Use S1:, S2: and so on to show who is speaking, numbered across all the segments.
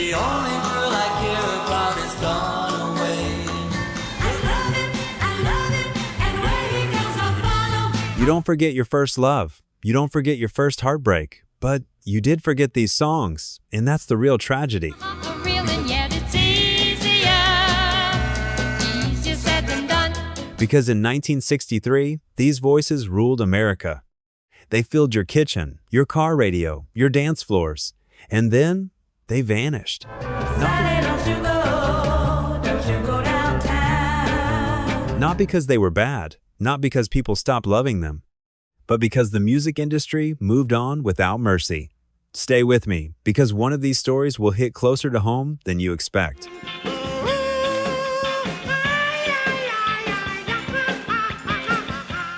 S1: The only girl I care about is gone away. I love it, and where he goes I follow.
S2: You don't forget your first love. You don't forget your first heartbreak. But you did forget these songs, and that's the real tragedy. Because in 1963, these voices ruled America. They filled your kitchen, your car radio, your dance floors, and then they vanished. Not because they were bad, not because people stopped loving them, but because the music industry moved on without mercy. Stay with me, because one of these stories will hit closer to home than you expect.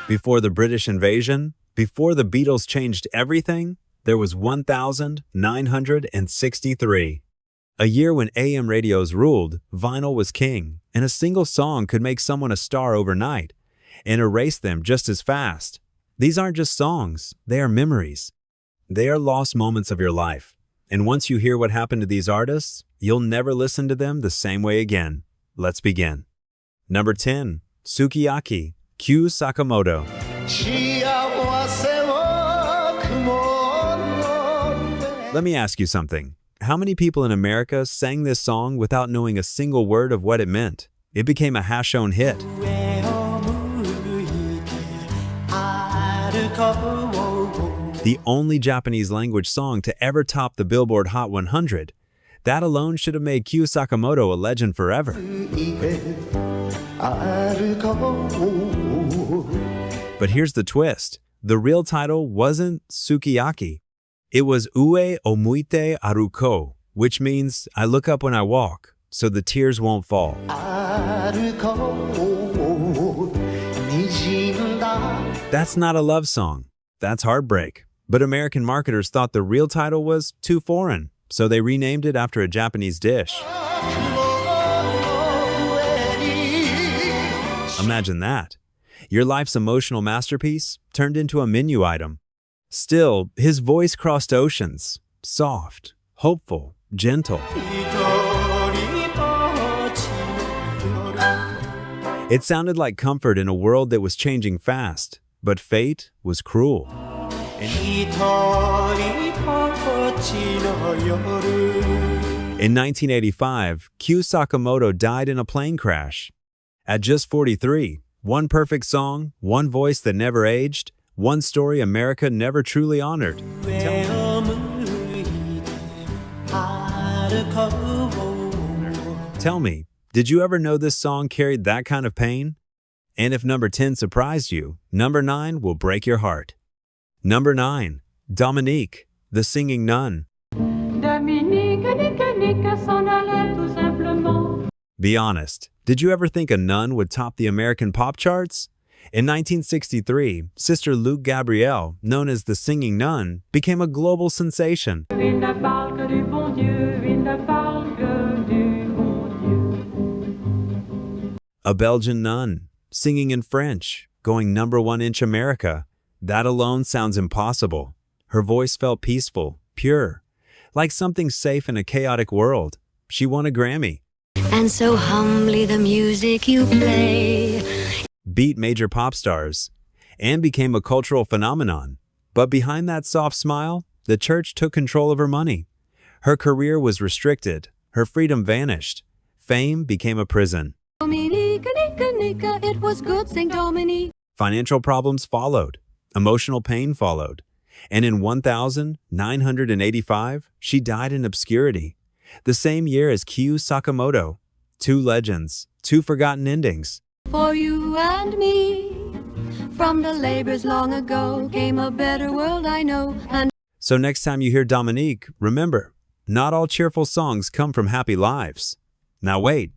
S2: Before the British invasion, before the Beatles changed everything, there was 1963. A year when AM radios ruled, vinyl was king, and a single song could make someone a star overnight and erase them just as fast. These aren't just songs, they are memories. They are lost moments of your life. And once you hear what happened to these artists, you'll never listen to them the same way again. Let's begin. Number 10, Sukiyaki, Kyu Sakamoto. Let me ask you something. How many people in America sang this song without knowing a single word of what it meant? It became a Hashone hit. The only Japanese language song to ever top the Billboard Hot 100. That alone should have made Kyu Sakamoto a legend forever. But here's the twist. The real title wasn't Sukiyaki. It was Ue Omuite Aruko, which means I look up when I walk, so the tears won't fall. That's not a love song. That's heartbreak. But American marketers thought the real title was too foreign, so they renamed it after a Japanese dish. Imagine that. Your life's emotional masterpiece turned into a menu item. Still, his voice crossed oceans, soft, hopeful, gentle. It sounded like comfort in a world that was changing fast, but fate was cruel. In 1985, Kyu Sakamoto died in a plane crash. At just 43, one perfect song, one voice that never aged, one story America never truly honored. Tell me, did you ever know this song carried that kind of pain? And if number 10 surprised you, number 9 will break your heart. Number 9, Dominique, the Singing Nun. Be honest, did you ever think a nun would top the American pop charts? In 1963, Sister Luke Gabrielle, known as the Singing Nun, became a global sensation. A Belgian nun, singing in French, going number 1 in America. That alone sounds impossible. Her voice felt peaceful, pure, like something safe in a chaotic world. She won a Grammy.
S3: And so humbly the music you play
S2: Beat major pop stars and became a cultural phenomenon. But behind that soft smile, the church took control of her money. Her career was restricted. Her freedom vanished. Fame became a prison.
S3: Dominique, it was good, sing Dominique.
S2: Financial problems followed. Emotional pain followed. And in 1985, she died in obscurity. The same year as Kyu Sakamoto. Two legends, two forgotten endings.
S3: For you and me, from the labors long ago, came a better world I know. And
S2: so next time you hear Dominique, remember, not all cheerful songs come from happy lives. Now wait,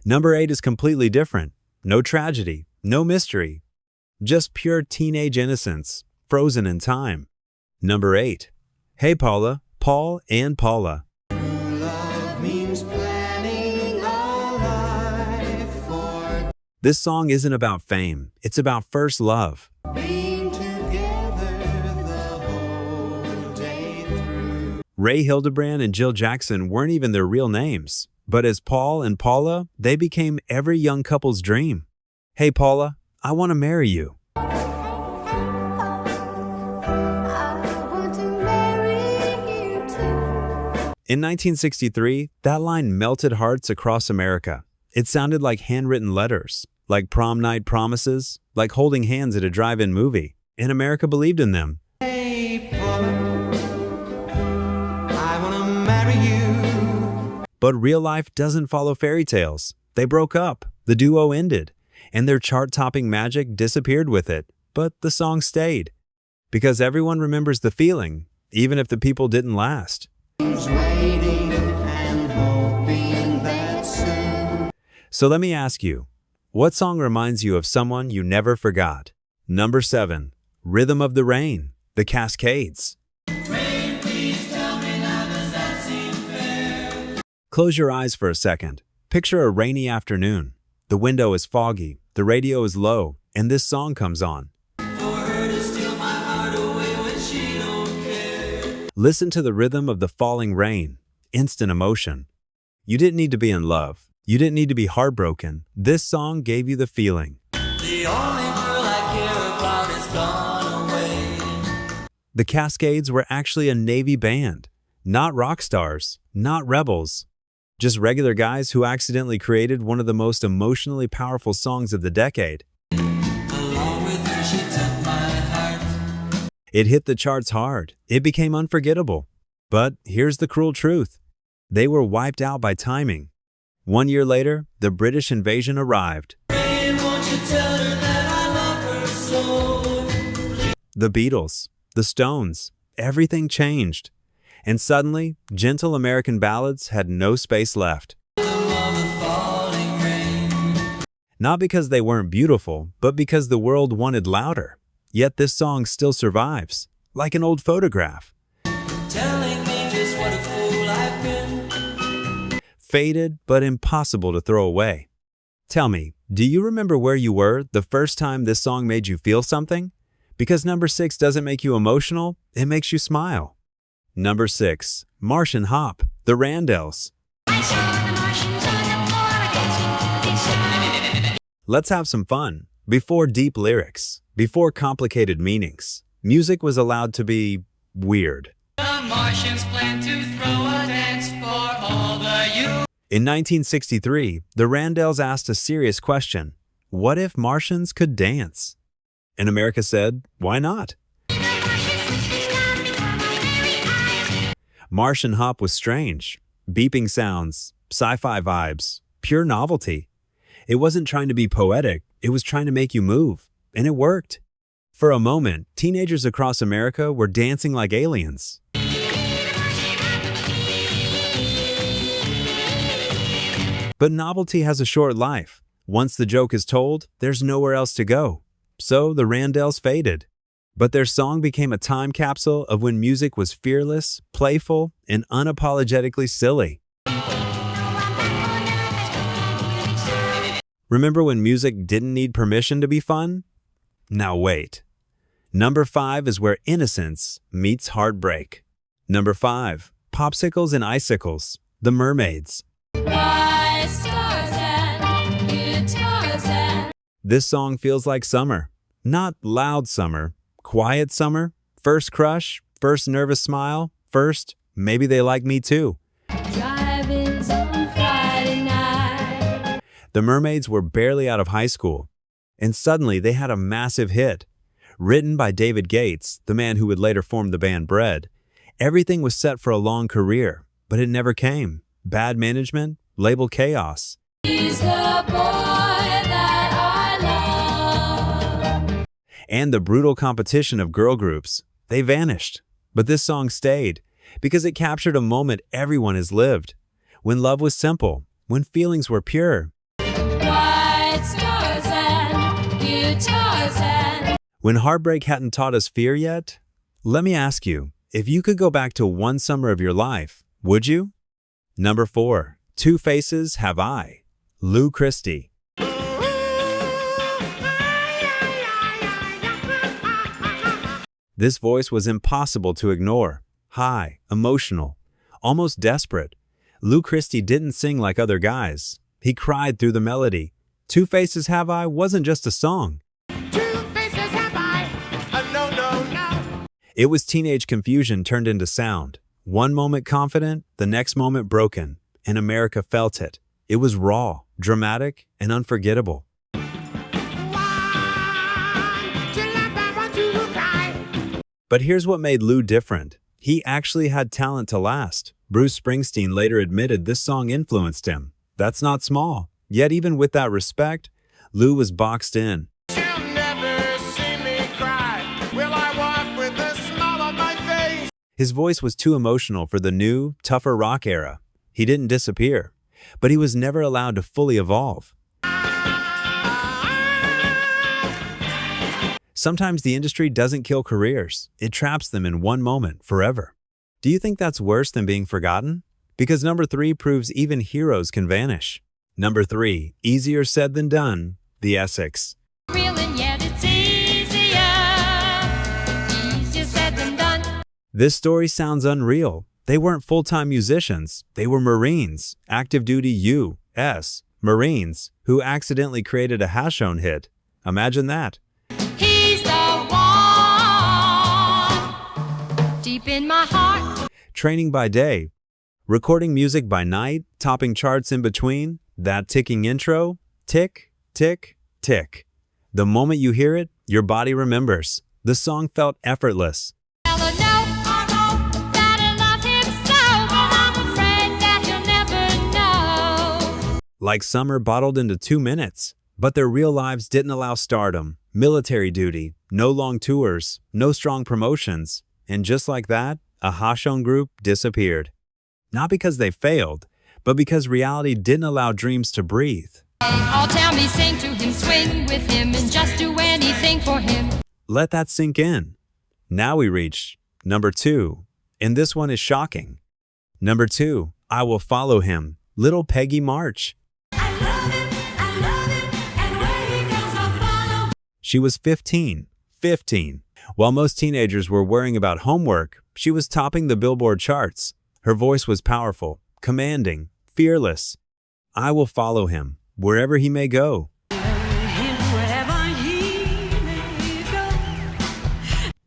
S2: number 8 is completely different. No tragedy, no mystery. Just pure teenage innocence, frozen in time. Number 8. Hey Paula, Paul and Paula. This song isn't about fame, it's about first love. Ray Hildebrand and Jill Jackson weren't even their real names, but as Paul and Paula, they became every young couple's dream. Hey Paula, I want to marry you. In 1963, that line melted hearts across America. It sounded like handwritten letters, like prom night promises, like holding hands at a drive-in movie, and America believed in them.
S1: Hey, Paula, I wanna marry you.
S2: But real life doesn't follow fairy tales. They broke up, the duo ended, and their chart-topping magic disappeared with it, but the song stayed. Because everyone remembers the feeling, even if the people didn't last.
S1: Waiting and hoping that soon.
S2: So let me ask you, what song reminds you of someone you never forgot? Number 7, Rhythm of the Rain, The Cascades.
S1: Rain, please tell me now, does that seem fair?
S2: Close your eyes for a second. Picture a rainy afternoon. The window is foggy, the radio is low, and this song comes on.
S1: For her to steal my heart away when she don't care.
S2: Listen to the rhythm of the falling rain, instant emotion. You didn't need to be in love. You didn't need to be heartbroken. This song gave you the feeling.
S1: The only girl I care about is gone away.
S2: The Cascades were actually a Navy band, not rock stars, not rebels, just regular guys who accidentally created one of the most emotionally powerful songs of the decade.
S1: Along with her, she took my heart.
S2: It hit the charts hard. It became unforgettable. But here's the cruel truth. They were wiped out by timing. 1 year later, the British invasion arrived.
S1: Rain, won't you tell her that I love her so?
S2: The Beatles, the Stones, everything changed. And suddenly, gentle American ballads had no space left. Not because they weren't beautiful, but because the world wanted louder. Yet this song still survives, like an old photograph.
S1: Telling me just what a fool I've been.
S2: Faded, but impossible to throw away. Tell me, do you remember where you were the first time this song made you feel something? Because number 6 doesn't make you emotional, it makes you smile. Number 6, Martian Hop, The Randells. Let's have some fun. Before deep lyrics, before complicated meanings, music was allowed to be weird.
S1: The Martians plan to throw a dance for all the youth.
S2: In 1963, the Randells asked a serious question. What if Martians could dance? And America said, why not? Martian Hop was strange. Beeping sounds, sci-fi vibes, pure novelty. It wasn't trying to be poetic, it was trying to make you move. And it worked. For a moment, teenagers across America were dancing like aliens. But novelty has a short life. Once the joke is told, there's nowhere else to go. So the Randells faded. But their song became a time capsule of when music was fearless, playful, and unapologetically silly. Remember when music didn't need permission to be fun? Now wait. Number 5 is where innocence meets heartbreak. Number 5, Popsicles and Icicles, The Mermaids.
S3: Bright stars and guitars and
S2: This song feels like summer. Not loud summer, quiet summer, first crush, first nervous smile, first, maybe they like me too.
S3: drive-ins on Friday night.
S2: The Mermaids were barely out of high school, and suddenly they had a massive hit. Written by David Gates, the man who would later form the band Bread, everything was set for a long career, but it never came. Bad management, label chaos.
S3: He's the boy that I love.
S2: And the brutal competition of girl groups. They vanished. But this song stayed, because it captured a moment everyone has lived. When love was simple, when feelings were pure.
S3: Bright stars and guitars and
S2: When heartbreak hadn't taught us fear yet? Let me ask you, if you could go back to one summer of your life, would you? Number 4, Two Faces Have I, Lou Christie. This voice was impossible to ignore. high, emotional, almost desperate. Lou Christie didn't sing like other guys. He cried through the melody. Two Faces Have I wasn't just a song.
S4: Two faces have I, no, no, no.
S2: It was teenage confusion turned into sound. One moment confident, the next moment broken, and America felt it. It was raw, dramatic, and unforgettable.
S4: One, two, laugh, one, two, cry.
S2: But here's what made Lou different. He actually had talent to last. Bruce Springsteen later admitted this song influenced him. That's not small. Yet even with that respect, Lou was boxed in.
S4: She'll never see me cry. Will I walk with a smile on my face?
S2: His voice was too emotional for the new, tougher rock era. He didn't disappear, but he was never allowed to fully evolve. Sometimes the industry doesn't kill careers. It traps them in one moment forever. Do you think that's worse than being forgotten? Because number 3 proves even heroes can vanish. Number 3, easier said than done, the Essex.
S1: Real and yet it's easier said than done.
S2: This story sounds unreal. They weren't full-time musicians. They were Marines, active duty U.S. Marines, who accidentally created a Hashone hit. Imagine that.
S1: He's the one deep in my heart.
S2: Training by day, recording music by night, topping charts in between, that ticking intro, tick, tick, tick. The moment you hear it, your body remembers. The song felt effortless.
S1: Well, I know that I love him so, but I'm afraid that he'll never know.
S2: Like summer bottled into 2 minutes. But their real lives didn't allow stardom, military duty, no long tours, no strong promotions. And just like that, a Hashone group disappeared. Not because they failed, but because reality didn't allow dreams to breathe.
S1: All tell me, sing to him, swing with him, and just do anything for him.
S2: Let that sink in. Now we reach number 2, and this one is shocking. Number 2, I Will Follow Him, Little Peggy March.
S1: I love him, and where he goes I'll follow.
S2: She was 15. While most teenagers were worrying about homework, she was topping the Billboard charts. Her voice was powerful, commanding, fearless. I will follow him, wherever he may go.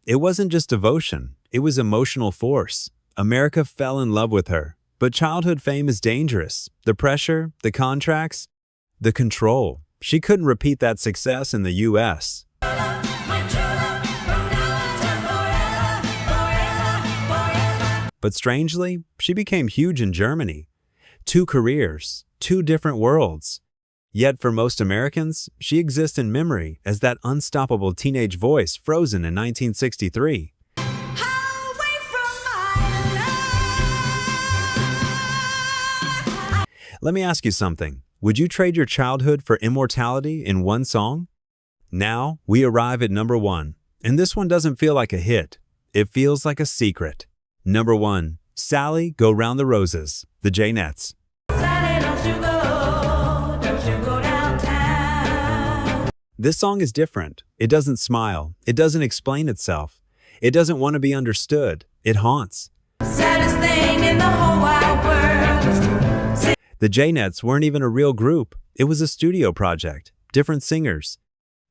S2: It wasn't just devotion, it was emotional force. America fell in love with her. But childhood fame is dangerous. The pressure, the contracts, the control. She couldn't repeat that success in the U.S. But strangely, she became huge in Germany. 2 careers, 2 different worlds. Yet for most Americans, she exists in memory as that unstoppable teenage voice frozen in 1963. Let me ask you something. Would you trade your childhood for immortality in one song? Now, we arrive at number 1. And this one doesn't feel like a hit. It feels like a secret. Number 1, Sally, Go Round the Roses, the Jaynetts.
S1: Sally, don't you go downtown.
S2: This song is different. It doesn't smile. It doesn't explain itself. It doesn't want to be understood. It haunts.
S1: Saddest thing in the whole wide world.
S2: The Jaynetts weren't even a real group. It was a studio project. Different singers.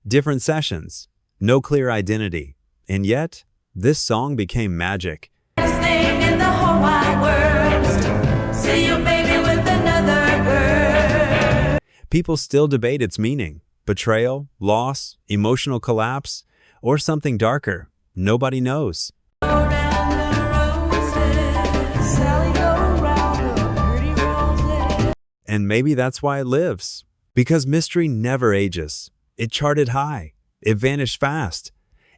S2: Different sessions. No clear identity. And yet, this song became magic.
S1: Saddest thing in the whole wide world. See you, baby, with another girl.
S2: People still debate its meaning. Betrayal, loss, emotional collapse, or something darker. Nobody knows.
S1: Go round the roses. Sally, go round the pretty roses.
S2: And maybe that's why it lives. Because mystery never ages. It charted high. It vanished fast.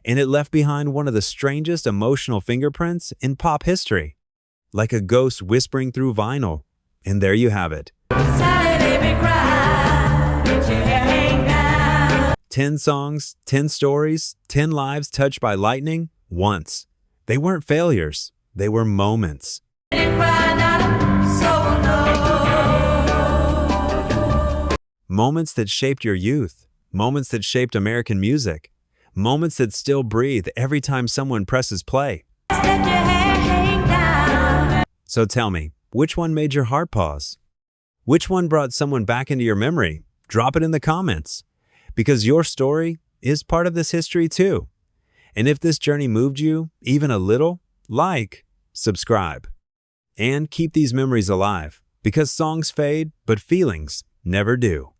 S2: And it left behind one of the strangest emotional fingerprints in pop history. Like a ghost whispering through vinyl. And there you have it.
S1: Sally, baby, cry. Get your hair hang down.
S2: 10 songs, 10 stories, 10 lives touched by lightning, once. They weren't failures. They were moments.
S1: You cry, not a soul knows.
S2: Moments that shaped your youth. Moments that shaped American music. Moments that still breathe every time someone presses play.
S1: Let your hair hang down.
S2: So tell me, which one made your heart pause? Which one brought someone back into your memory? Drop it in the comments. Because your story is part of this history too. And if this journey moved you even a little, like, subscribe. And keep these memories alive, because songs fade, but feelings never do.